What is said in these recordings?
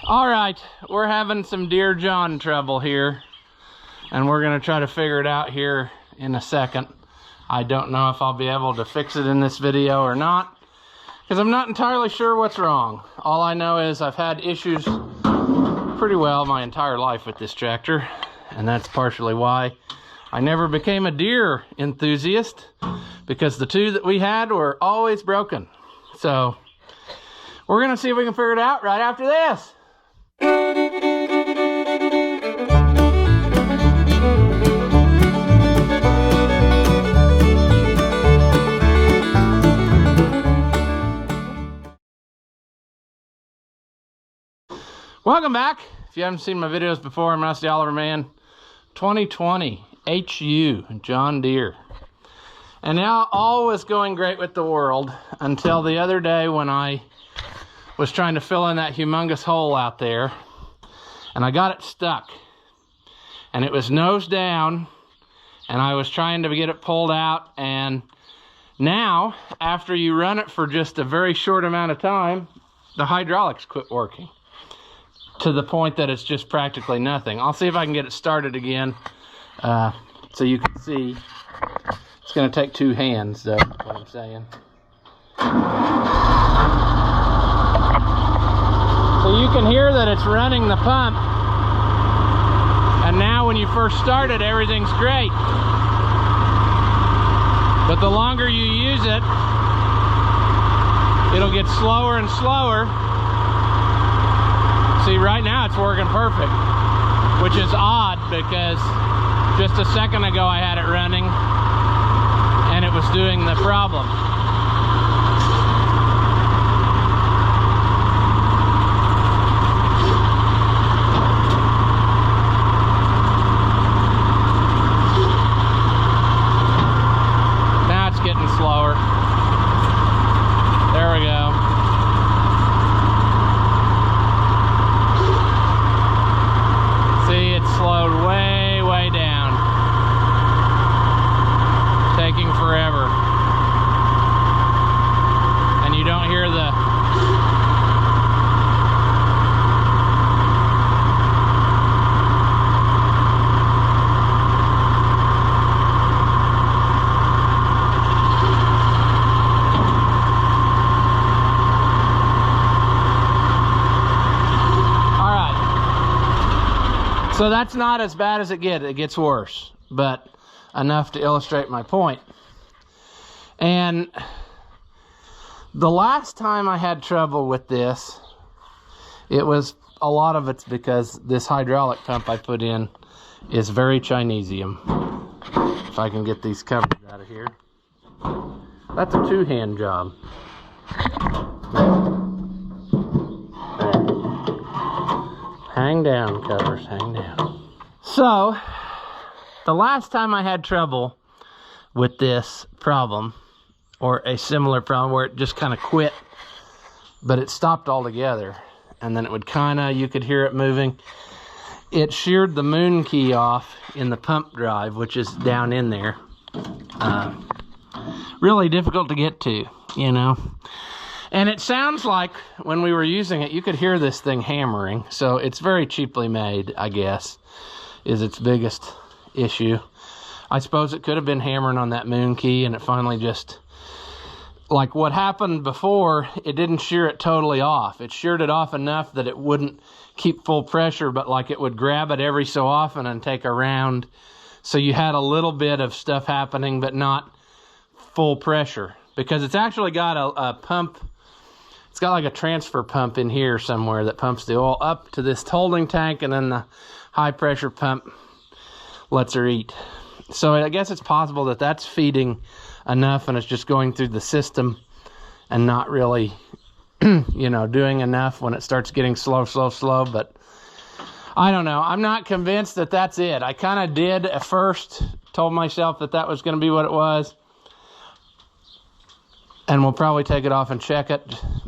All right, we're having some Deere John trouble here, and we're gonna try to figure it out here in a second. I don't know if I'll be able to fix it in this video or not, because I'm not entirely sure what's wrong. All I know is I've had issues pretty well my entire life with this tractor, and that's partially why I never became a Deere enthusiast, because the two that we had were always broken. So we're gonna see if we can figure it out right after this. Welcome back. If you haven't seen my videos before, I'm Rusty Oliver Man. 2020 HU John Deere. And now all was going great with the world until the other day when I was trying to fill in that humongous hole out there, and I got it stuck, and it was nose down, and I was trying to get it pulled out. And now, after you run it for just a very short amount of time, the hydraulics quit working to the point that it's just practically nothing. I'll see if I can get it started again so you can see. It's going to take two hands, though, is what I'm saying. So you can hear that it's running the pump, and now when you first start it, everything's great. But the longer you use it, it'll get slower and slower. See, right now it's working perfect, which is odd because just a second ago I had it running and it was doing the problem. Now it's getting slower. There we go. See, it's slowed way down. Taking forever. And you don't hear the So that's not as bad as it gets worse, but enough to illustrate my point. And the last time I had trouble with this, a lot of it's because this hydraulic pump I put in is very Chinesium. If I can get these covers out of here. That's a two-hand job. Hang down, covers, hang down. So, the last time I had trouble with this problem, or a similar problem where it just kind of quit, but it stopped altogether, and then it would you could hear it moving. It sheared the moon key off in the pump drive, which is down in there. Really difficult to get to, you know. And it sounds like when we were using it, you could hear this thing hammering. So it's very cheaply made, I guess, is its biggest issue. I suppose it could have been hammering on that moon key, and it finally just, like what happened before, it didn't shear it totally off. It sheared it off enough that it wouldn't keep full pressure, but like it would grab it every so often and take a round. So you had a little bit of stuff happening, but not full pressure. Because it's actually got a pump. It's got like a transfer pump in here somewhere that pumps the oil up to this holding tank, and then the high pressure pump lets her eat. So I guess it's possible that that's feeding enough and it's just going through the system and not really, you know, doing enough when it starts getting slow. But I don't know. I'm not convinced that that's it. I kind of did at first, told myself that was going to be what it was. And we'll probably take it off and check it,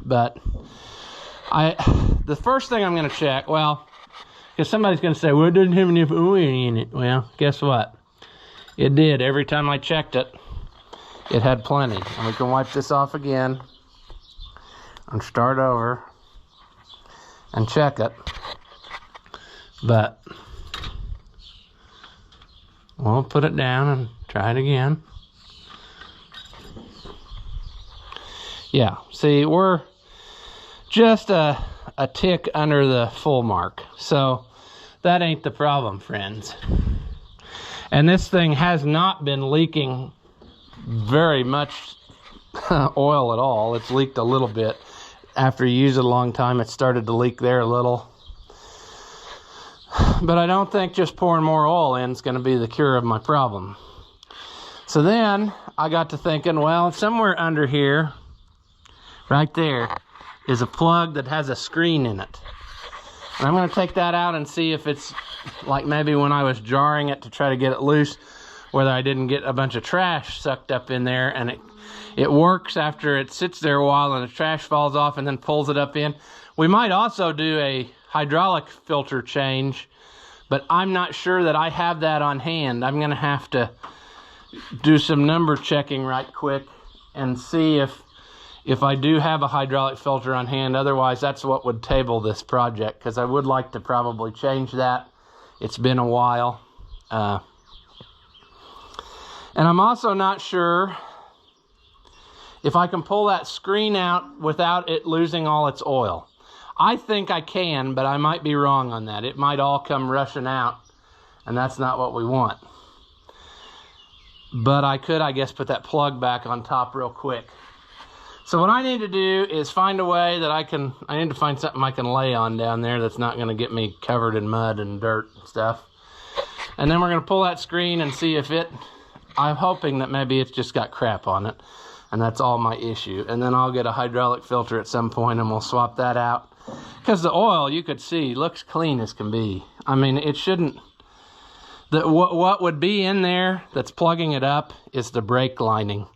but the first thing I'm going to check, well, because somebody's going to say, well, it doesn't have enough oil in it. Well, guess what? It did. Every time I checked it, it had plenty. And we can wipe this off again and start over. and check it. But we'll put it down and try it again. Yeah, see, we're just a tick under the full mark. So that ain't the problem, friends. And this thing has not been leaking very much oil at all. It's leaked a little bit. After you use it a long time, it started to leak there a little. But I don't think just pouring more oil in is going to be the cure of my problem. So then I got to thinking, well, somewhere under here, right there, is a plug that has a screen in it. And I'm going to take that out and see if it's like maybe when I was jarring it to try to get it loose, whether I didn't get a bunch of trash sucked up in there, and it works after it sits there a while and the trash falls off and then pulls it up in. We might also do a hydraulic filter change, but I'm not sure that I have that on hand. I'm going to have to do some number checking right quick and see if I do have a hydraulic filter on hand. Otherwise, that's what would table this project, because I would like to probably change that. It's been a while. And I'm also not sure if I can pull that screen out without it losing all its oil. I think I can, but I might be wrong on that. It might all come rushing out, and that's not what we want. But I could, I guess, put that plug back on top real quick. So what I need to do is find a way that I need to find something I can lay on down there that's not going to get me covered in mud and dirt and stuff. And then we're going to pull that screen and see if I'm hoping that maybe it's just got crap on it, and that's all my issue. And then I'll get a hydraulic filter at some point and we'll swap that out. Because the oil, you could see, looks clean as can be. I mean, it shouldn't. What would be in there that's plugging it up is the brake lining.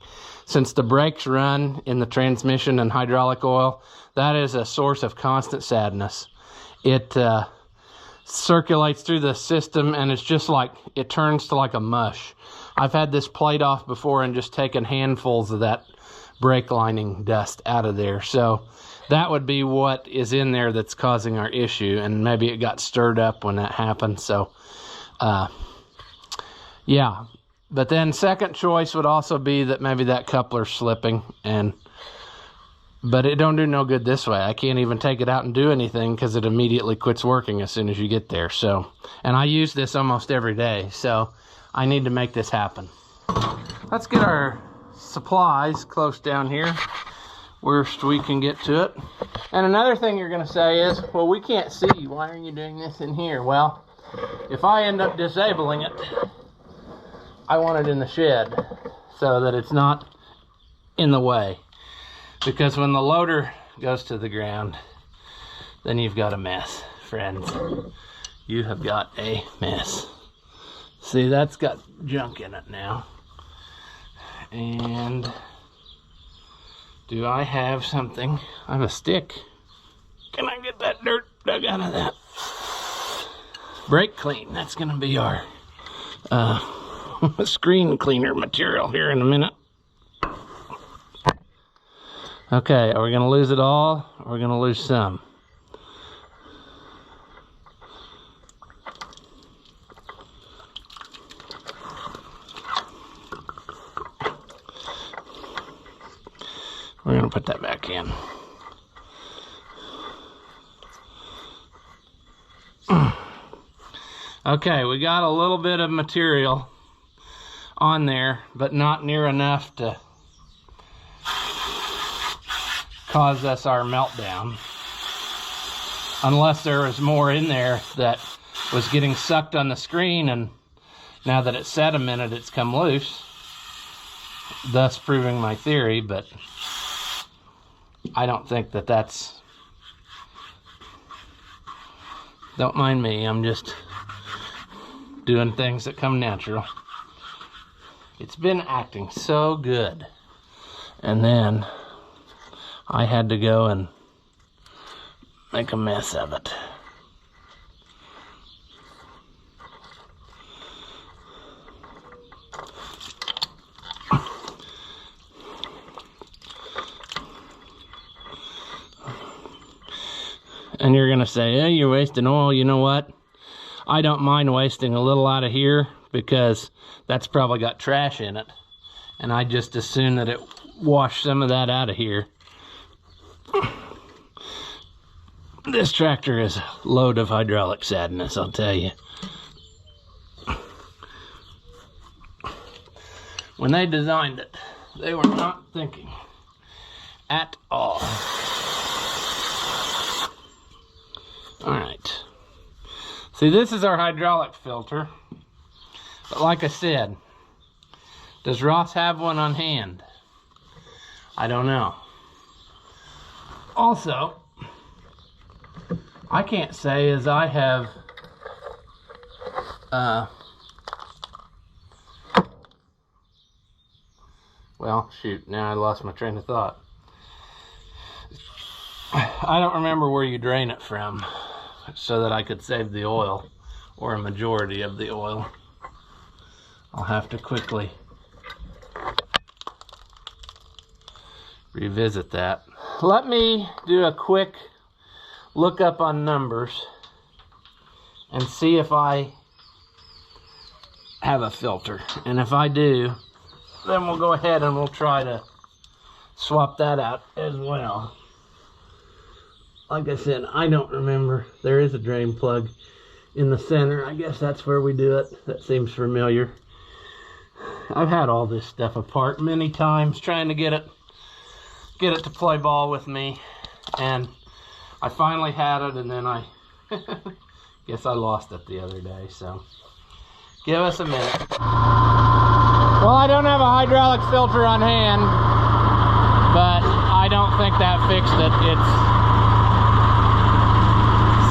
Since the brakes run in the transmission and hydraulic oil, that is a source of constant sadness. It circulates through the system, and it's just like, it turns to like a mush. I've had this plate off before and just taken handfuls of that brake lining dust out of there. So that would be what is in there that's causing our issue, and maybe it got stirred up when that happened. So yeah. But then second choice would also be that maybe that coupler's slipping, but it don't do no good this way. I can't even take it out and do anything because it immediately quits working as soon as you get there. So, and I use this almost every day, so I need to make this happen. Let's get our supplies close down here, worst we can get to it. And another thing you're going to say is, well, we can't see. Why are you doing this in here? Well, if I end up disabling it, I want it in the shed so that it's not in the way. Because when the loader goes to the ground, then you've got a mess, friends. You have got a mess. See, that's got junk in it now. And do I have something? I have a stick. Can I get that dirt dug out of that? Brake clean, that's gonna be our screen cleaner material here in a minute. Okay, are we gonna lose it all, or are we gonna lose some? We're gonna put that back in. Okay, we got a little bit of material on there, but not near enough to cause us our meltdown. Unless there was more in there that was getting sucked on the screen, and now that it's sat a minute, it's come loose, thus proving my theory. But I don't think that that's... Don't mind me, I'm just doing things that come natural. It's been acting so good, and then I had to go and make a mess of it. And you're gonna say, hey, you're wasting oil. You know what? I don't mind wasting a little out of here because that's probably got trash in it. And I just assume that it washed some of that out of here. This tractor is a load of hydraulic sadness, I'll tell you. When they designed it, they were not thinking at all. All right. See, this is our hydraulic filter. But like I said, does Ross have one on hand? I don't know. Also, I can't say as I have well, shoot, now I lost my train of thought. I don't remember where you drain it from so that I could save the oil, or a majority of the oil. I'll have to quickly revisit that. Let me do a quick look up on numbers and see if I have a filter. And if I do, then we'll go ahead and we'll try to swap that out as well. Like I said, I don't remember. There is a drain plug in the center. I guess that's where we do it. That seems familiar. I've had all this stuff apart many times trying to get it to play ball with me, and I finally had it, and then I guess I lost it the other day. So give us a minute. Well, I don't have a hydraulic filter on hand, but I don't think that fixed it. It's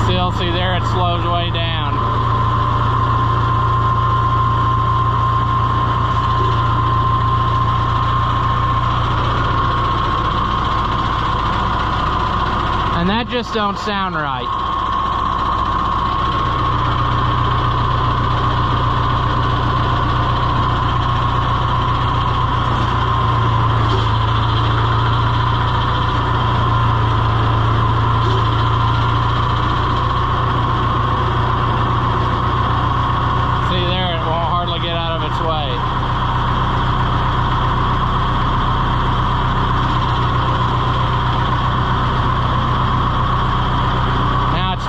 still, see there, it slows way down. And that just don't sound right.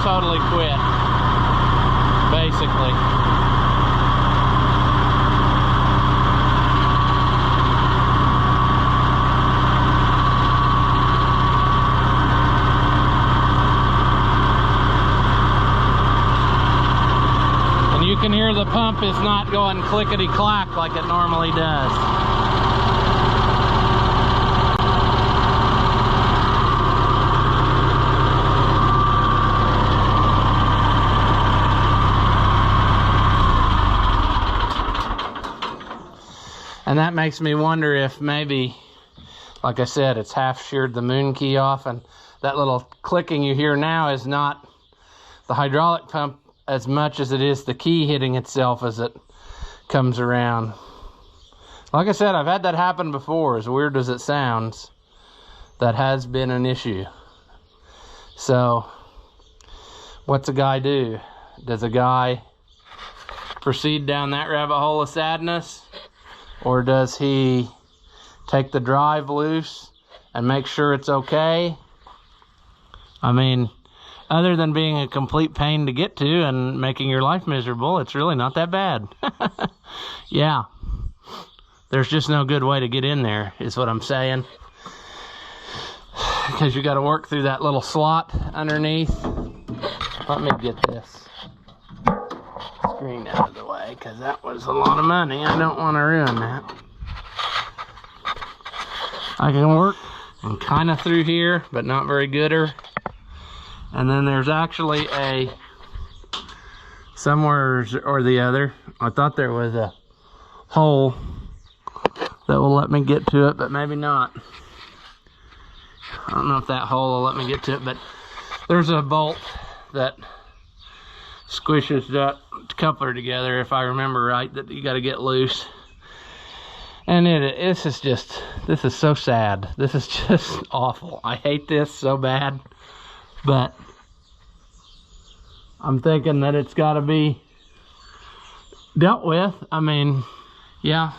Totally quit, basically. And you can hear the pump is not going clickety-clack like it normally does. And that makes me wonder if maybe, like I said, it's half sheared the moon key off, and that little clicking you hear now is not the hydraulic pump as much as it is the key hitting itself as it comes around. Like I said, I've had that happen before, as weird as it sounds. That has been an issue. So, what's a guy do? Does a guy proceed down that rabbit hole of sadness? Or does he take the drive loose and make sure it's okay? I mean, other than being a complete pain to get to and making your life miserable, it's really not that bad. Yeah. There's just no good way to get in there, is what I'm saying. Because you got to work through that little slot underneath. Let me get this screen out of the way, because that was a lot of money. I don't want to ruin that. I can work and kind of through here, but not very gooder. And then there's actually a somewhere or the other, I thought there was a hole that will let me get to it, but maybe not. I don't know if that hole will let me get to it, but there's a bolt that squishes that coupler together, if I remember right, that you got to get loose. And this is so sad. This is just awful. I hate this so bad, but I'm thinking that it's got to be dealt with. I mean, yeah.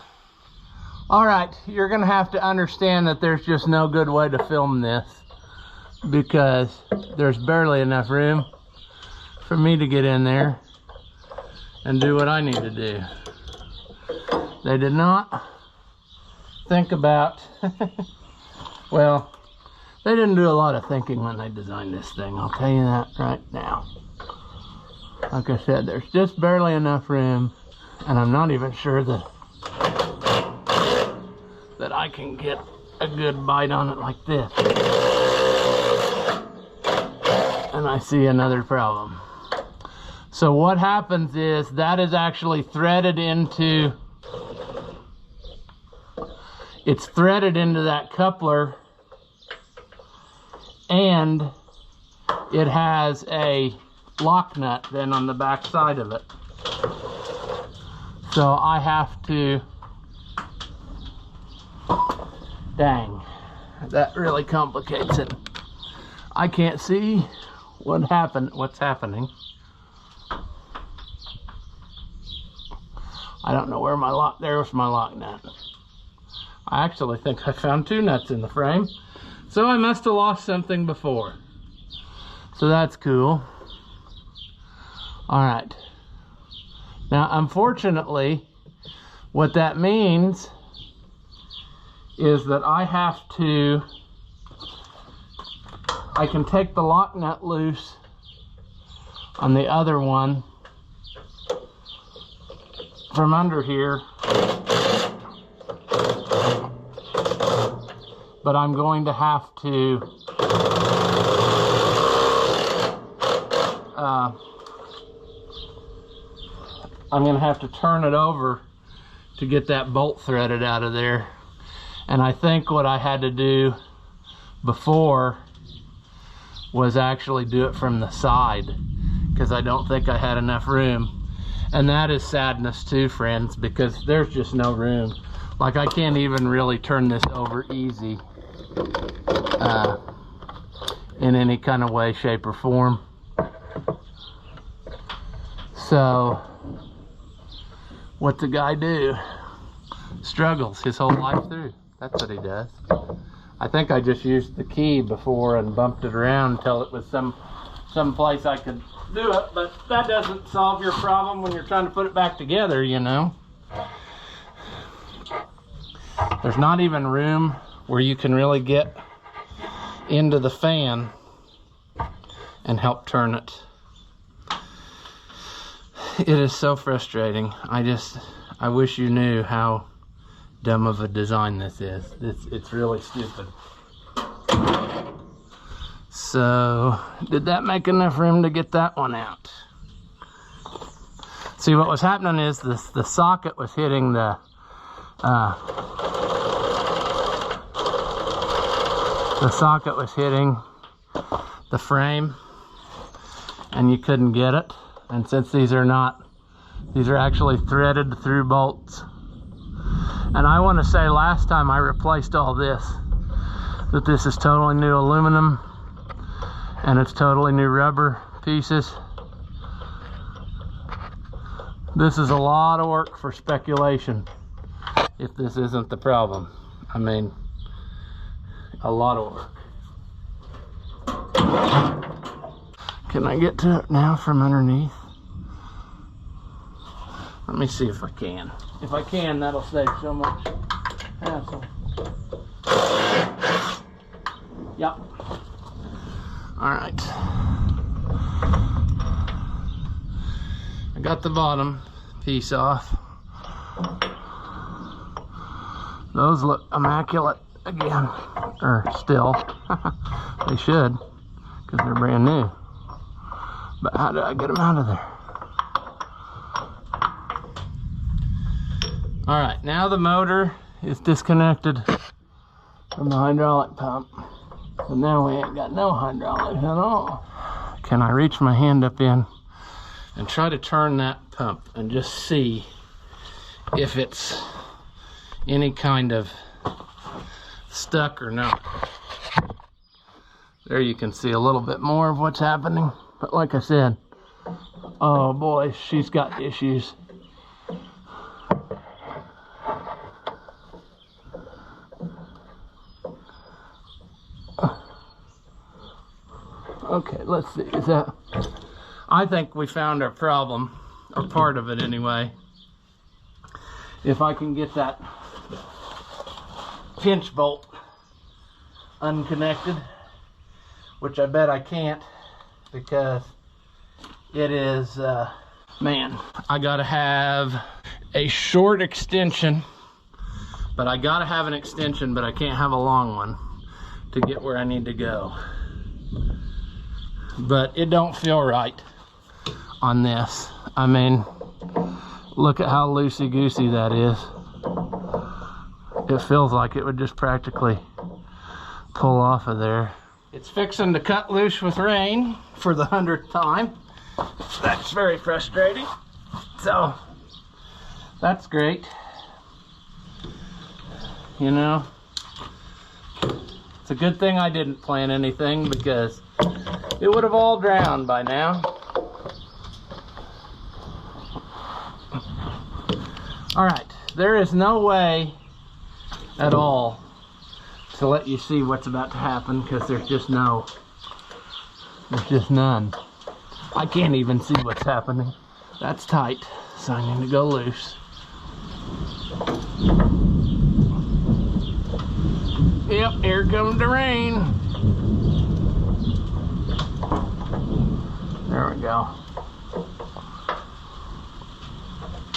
All right, you're gonna have to understand that there's just no good way to film this because there's barely enough room for me to get in there and do what I need to do. They did not think about, well, they didn't do a lot of thinking when they designed this thing, I'll tell you that right now. Like I said, there's just barely enough room, and I'm not even sure that I can get a good bite on it like this. And I see another problem. So what happens is that is actually threaded into, it's threaded into that coupler, and it has a lock nut then on the back side of it. So I have to, dang, that really complicates it. I can't see what's happening. I don't know where my lock, there's my lock nut. I actually think I found 2 nuts in the frame. So I must have lost something before. So that's cool. All right. Now, unfortunately, what that means is that I can take the lock nut loose on the other one from under here, but I'm going to have to turn it over to get that bolt threaded out of there. And I think what I had to do before was actually do it from the side, because I don't think I had enough room. And that is sadness too, friends, because there's just no room. Like, I can't even really turn this over easy in any kind of way, shape, or form. So what's the guy do? Struggles his whole life through. That's what he does. I think I just used the key before and bumped it around until it was some place I could do it, but that doesn't solve your problem when you're trying to put it back together, you know. There's not even room where you can really get into the fan and help turn it. It is so frustrating. I wish you knew how dumb of a design this is. It's really stupid. So, did that make enough room to get that one out? See, what was happening is the socket was hitting the socket was hitting the frame, and you couldn't get it. And since these are actually threaded through bolts. And I want to say last time I replaced all this, that this is totally new aluminum and it's totally new rubber pieces. This is a lot of work for speculation if this isn't the problem. I mean, a lot of work. Can I get to it now from underneath? Let me see if I can. If I can, that'll save so much hassle. Yep. All right. I got the bottom piece off. Those look immaculate again, or still. They should, because they're brand new. But how do I get them out of there? All right, now the motor is disconnected from the hydraulic pump. So now we ain't got no hydraulic at all. Can I reach my hand up in and try to turn that pump and just see if it's any kind of stuck or not? There you can see a little bit more of what's happening. But like I said, Oh boy, she's got issues. Okay, let's see. Is that? I think we found our problem, or part of it anyway. If I can get that pinch bolt unconnected, which I bet I can't, because it is, man, I gotta have a short extension, but I gotta have an extension, but I can't have a long one to get where I need to go. But it don't feel right on this. I mean, look at how loosey-goosey that is. It feels like it would just practically pull off of there. It's fixing to cut loose with rain for the 100th time. That's very frustrating. So, that's great. You know, it's a good thing I didn't plant anything, because it would have all drowned by now. All right, there is no way at all to let you see what's about to happen, because there's just none. I can't even see what's happening. That's tight, so I need to go loose. Yep, here comes the rain. There we go.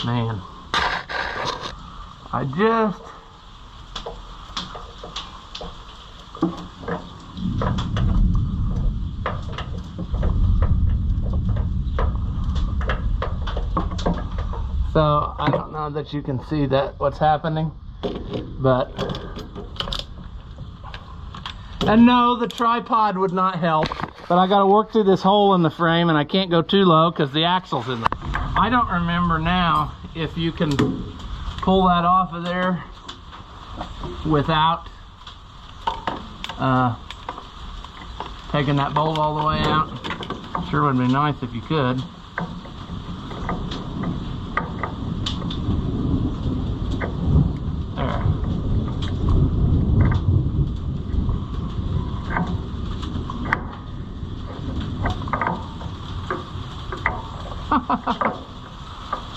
Man, I just so I don't know that you can see that what's happening, but and no, the tripod would not help. But I got to work through this hole in the frame, and I can't go too low because the axle's in there. I don't remember now if you can pull that off of there without taking that bolt all the way out. Sure would be nice if you could. There.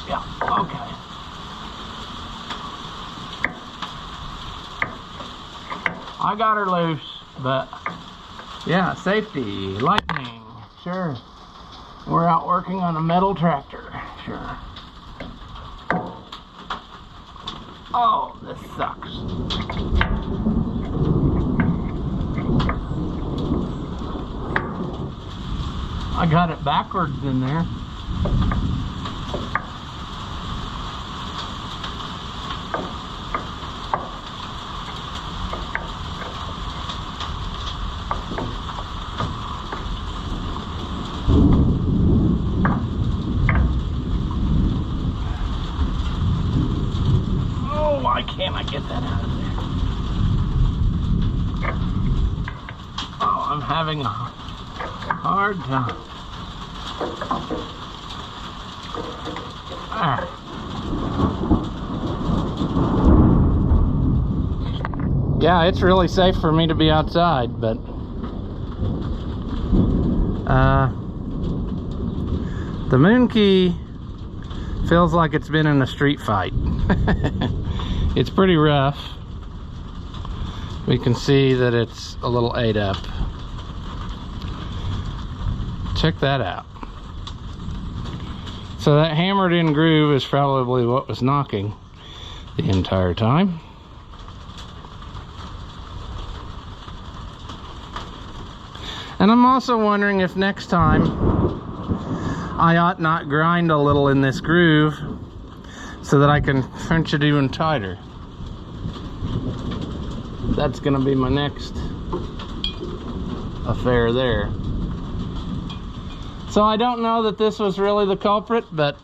Yeah, okay. I got her loose, but yeah, safety, lightning, sure. We're out working on a metal tractor, sure. Oh, this sucks. I got it backwards in there. Oh, why can't I get that out of there? Oh, I'm having a hard time. Yeah, it's really safe for me to be outside, but the moon key feels like it's been in a street fight. It's pretty rough. We can see that it's a little ate up. Check that out. So that hammered in groove is probably what was knocking the entire time. And I'm also wondering if next time I ought not grind a little in this groove so that I can punch it even tighter. That's gonna be my next affair there. So I don't know that this was really the culprit, but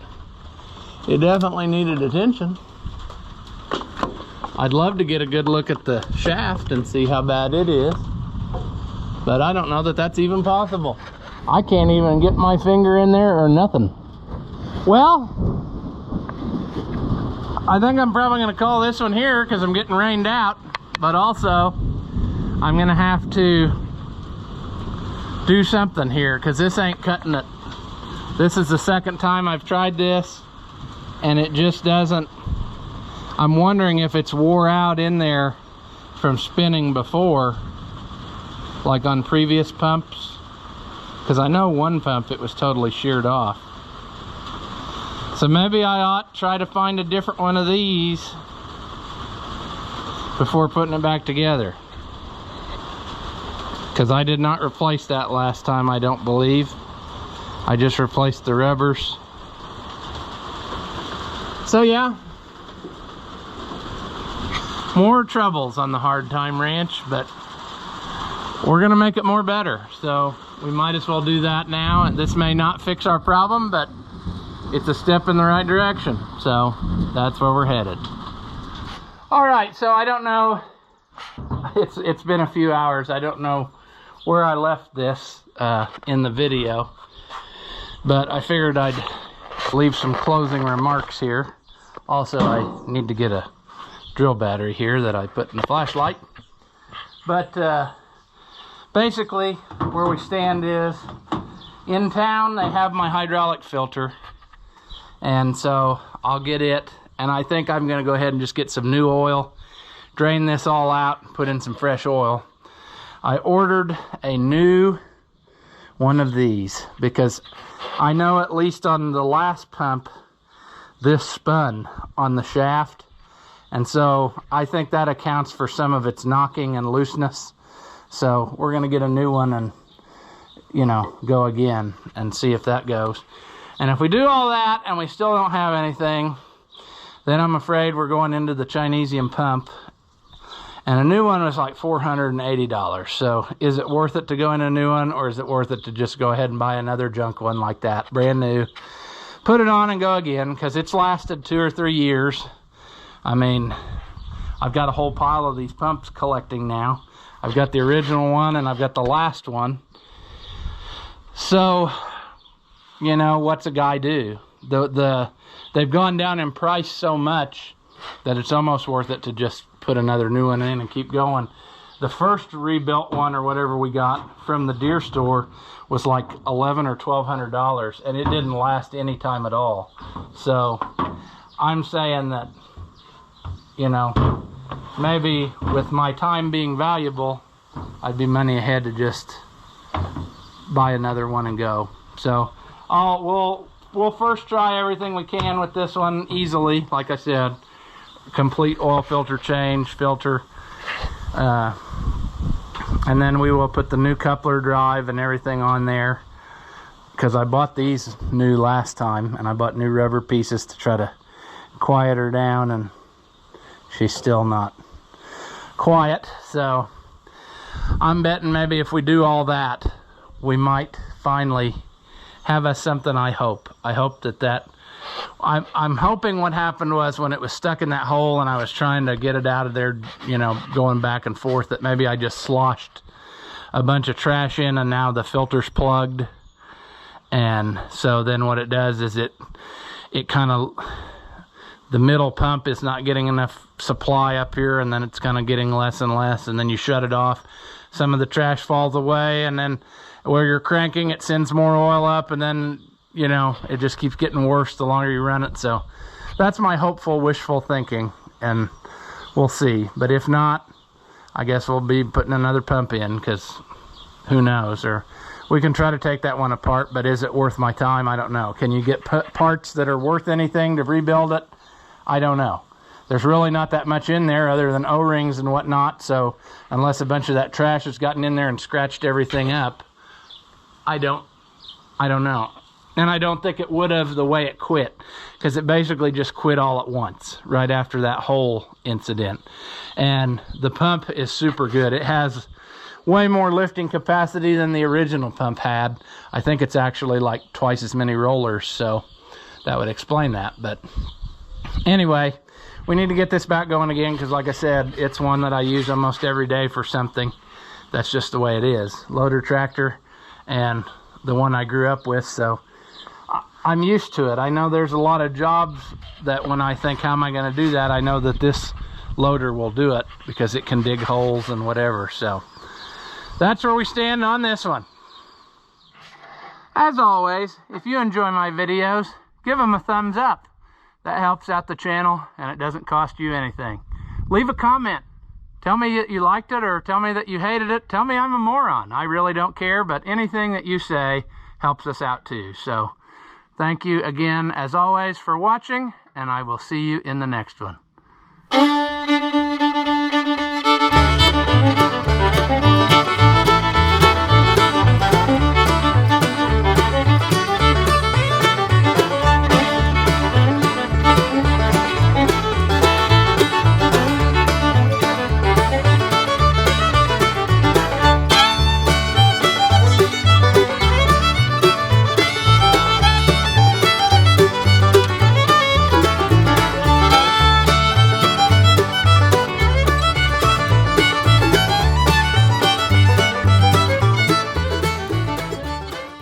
it definitely needed attention. I'd love to get a good look at the shaft and see how bad it is, but I don't know that that's even possible. I can't even get my finger in there or nothing. Well, I think I'm probably going to call this one here because I'm getting rained out, but also I'm going to have to do something here because this ain't cutting it. This is the second time I've tried this and it just doesn't. I'm wondering if it's wore out in there from spinning before, like on previous pumps, because I know one pump it was totally sheared off. So maybe I ought to try to find a different one of these before putting it back together, because I did not replace that last time, I don't believe. I just replaced the rubbers. So yeah, more troubles on the Hard Time Ranch, but we're gonna make it more better, so we might as well do that now. And this may not fix our problem, but it's a step in the right direction, so that's where we're headed. All right, so I don't know, it's been a few hours. I don't know where I left this in the video, but I figured I'd leave some closing remarks here. Also, I need to get a drill battery here that I put in the flashlight. But basically, where we stand is, in town they have my hydraulic filter, and so I'll get it, and I think I'm gonna go ahead and just get some new oil, drain this all out, put in some fresh oil. I ordered a new one of these because I know at least on the last pump this spun on the shaft, and so I think that accounts for some of its knocking and looseness. So we're gonna get a new one and, you know, go again and see if that goes. And if we do all that and we still don't have anything, then I'm afraid we're going into the Chinesium pump, and a new one was like $480. So is it worth it to go in a new one, or is it worth it to just go ahead and buy another junk one like that, brand new, put it on and go again? Because it's lasted 2 or 3 years. I mean, I've got a whole pile of these pumps collecting now. I've got the original one and I've got the last one. So, you know, what's a guy do? They've gone down in price so much that it's almost worth it to just put another new one in and keep going. The first rebuilt one, or whatever we got from the Deere store, was like $1,100 or $1,200, and it didn't last any time at all. So I'm saying that, you know, maybe with my time being valuable, I'd be money ahead to just buy another one and go. So we'll first try everything we can with this one easily. Like I said, complete oil filter change, filter, and then we will put the new coupler drive and everything on there, because I bought these new last time, and I bought new rubber pieces to try to quiet her down, and she's still not quiet. So I'm betting maybe if we do all that, we might finally have us something. I hope that I'm hoping what happened was, when it was stuck in that hole and I was trying to get it out of there, you know, going back and forth, that maybe I just sloshed a bunch of trash in and now the filter's plugged. And so then what it does is it kind of, the middle pump is not getting enough supply up here, and then it's kind of getting less and less, and then you shut it off, some of the trash falls away, and then where you're cranking it sends more oil up, and then, you know, it just keeps getting worse the longer you run it. So that's my hopeful, wishful thinking, and we'll see. But if not, I guess we'll be putting another pump in, because who knows. Or we can try to take that one apart, but is it worth my time? I don't know. Can you get parts that are worth anything to rebuild it? I don't know. There's really not that much in there other than O-rings and whatnot, so unless a bunch of that trash has gotten in there and scratched everything up, I don't know. And I don't think it would have the way it quit, because it basically just quit all at once right after that whole incident. And the pump is super good. It has way more lifting capacity than the original pump had. I think it's actually like twice as many rollers, so that would explain that. But anyway, we need to get this back going again, because like I said, it's one that I use almost every day for something. That's just the way it is. Loader tractor, and the one I grew up with. So I'm used to it. I know there's a lot of jobs that when I think, how am I going to do that, I know that this loader will do it because it can dig holes and whatever. So that's where we stand on this one. As always, if you enjoy my videos, give them a thumbs up. That helps out the channel and it doesn't cost you anything. Leave a comment. Tell me that you liked it or tell me that you hated it. Tell me I'm a moron. I really don't care, but anything that you say helps us out too. So thank you again, as always, for watching, and I will see you in the next one.